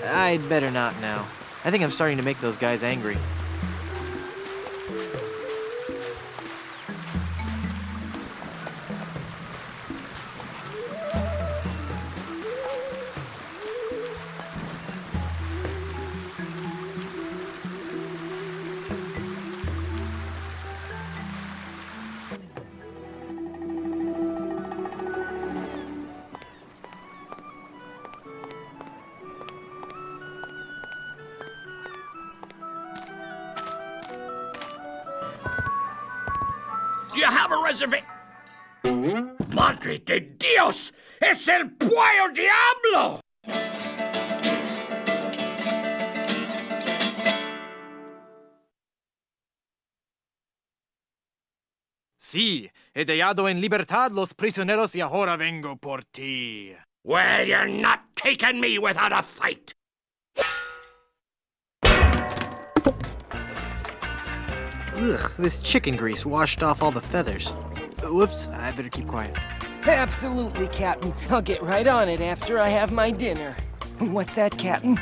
I'd better not now. I think I'm starting to make those guys angry. Do you have a reservation? Madre de Dios! ¡Es el Pollo Diablo! Sí, he dejado en libertad los prisioneros y ahora vengo por ti. Well, you're not taking me without a fight. Ugh, this chicken grease washed off all the feathers. Whoops, I better keep quiet. Absolutely, Captain. I'll get right on it after I have my dinner. What's that, Captain?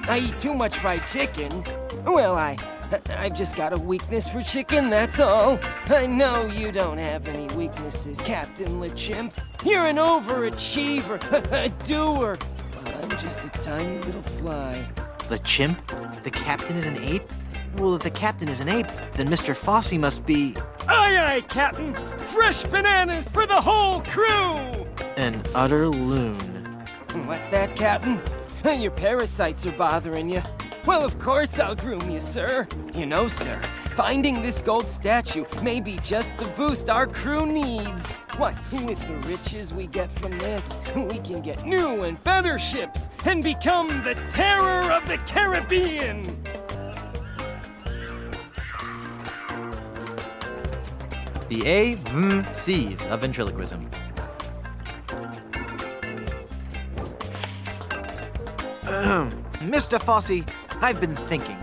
I eat too much fried chicken. Well, I've just got a weakness for chicken, that's all. I know you don't have any weaknesses, Captain LeChimp. You're an overachiever, a doer. I'm just a tiny little fly. LeChimp? The captain is an ape? Well, if the captain is an ape, then Mr. Fossey must be... Aye, aye, Captain! Fresh bananas for the whole crew! an utter loon. What's that, Captain? Your parasites are bothering you. Well, of course I'll groom you, sir. You know, sir, finding this gold statue may be just the boost our crew needs. Why, with the riches we get from this, we can get new and better ships and become the terror of the Caribbean. The A-V-C's of ventriloquism. Mr. Fossey, I've been thinking.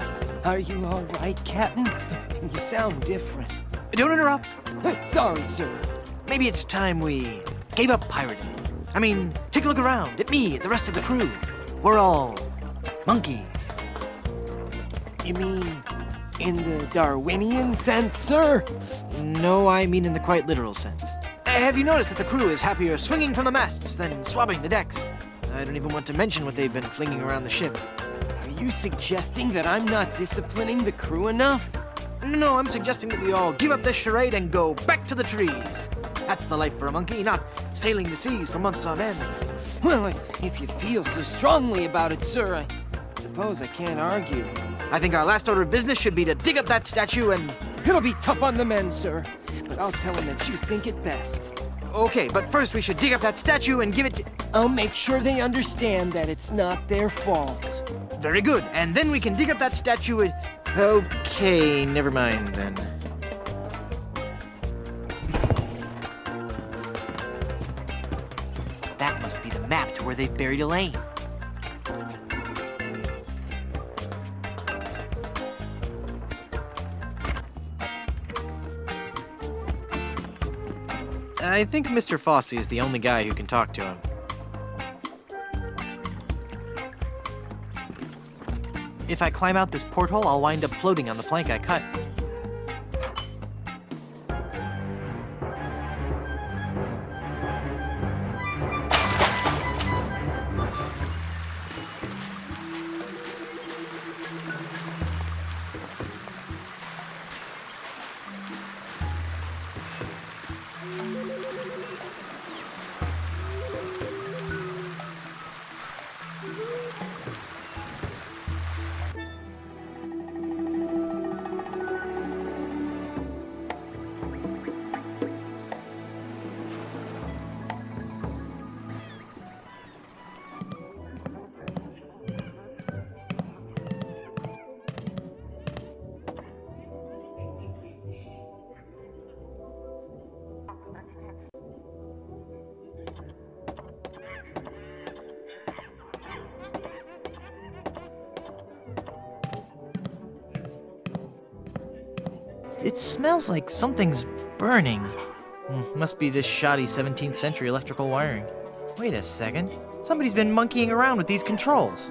Are you all right, Captain? You sound different. Don't interrupt. Sorry, sir. Maybe it's time we gave up pirating. I mean, take a look around at me, at the rest of the crew. We're all monkeys. You mean in the Darwinian sense, sir? No, I mean in the quite literal sense. Have you noticed that the crew is happier swinging from the masts than swabbing the decks? I don't even want to mention what they've been flinging around the ship. Are you suggesting that I'm not disciplining the crew enough? No, I'm suggesting that we all give up this charade and go back to the trees. That's the life for a monkey, not sailing the seas for months on end. Well, if you feel so strongly about it, sir, I suppose I can't argue. I think our last order of business should be to dig up that statue and... It'll be tough on the men, sir, but I'll tell them that you think it best. Okay, but first we should dig up that statue and give it to... I'll make sure they understand that it's not their fault. Very good, and then we can dig up that statue and... Okay, never mind then. That must be the map to where they've buried Elaine. I think Mr. Fossey is the only guy who can talk to him. If I climb out this porthole, I'll wind up floating on the plank I cut. It smells like something's burning. Must be this shoddy 17th century electrical wiring. Wait a second. Somebody's been monkeying around with these controls.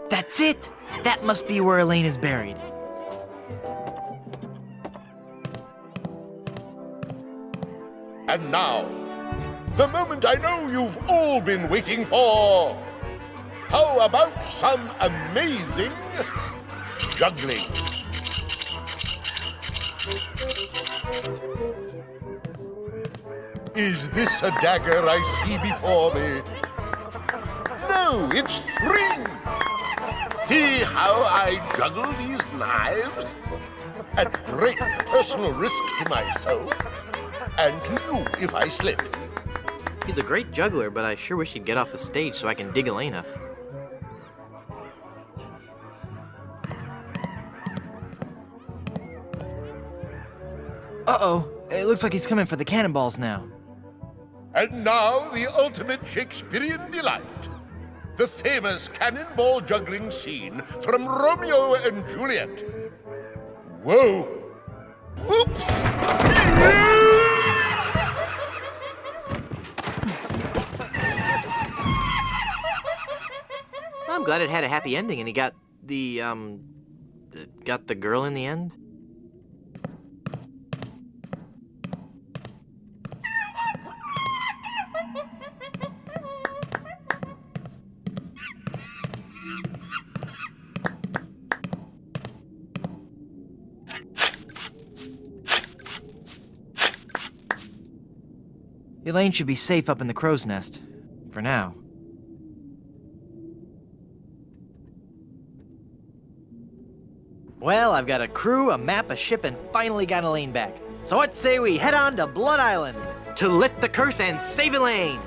That's it! That must be where Elaine is buried. And now, the moment I know you've all been waiting for. How about some amazing juggling? Is this a dagger I see before me? No, it's 3. See how I juggle these knives? At great personal risk to myself, and to you if I slip. He's a great juggler, but I sure wish he'd get off the stage so I can dig Elaine up. Uh-oh. It looks like he's coming for the cannonballs now. And now the ultimate Shakespearean delight. The famous cannonball juggling scene from Romeo and Juliet. Whoa! Oops! I'm glad it had a happy ending and he got the girl in the end. Elaine should be safe up in the crow's nest. For now. Well, I've got a crew, a map, a ship, and finally got Elaine back. So what say we head on to Blood Island to lift the curse and save Elaine?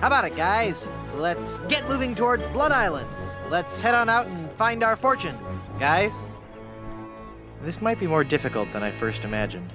How about it, guys? Let's get moving towards Blood Island. Let's head on out and find our fortune. Guys, this might be more difficult than I first imagined.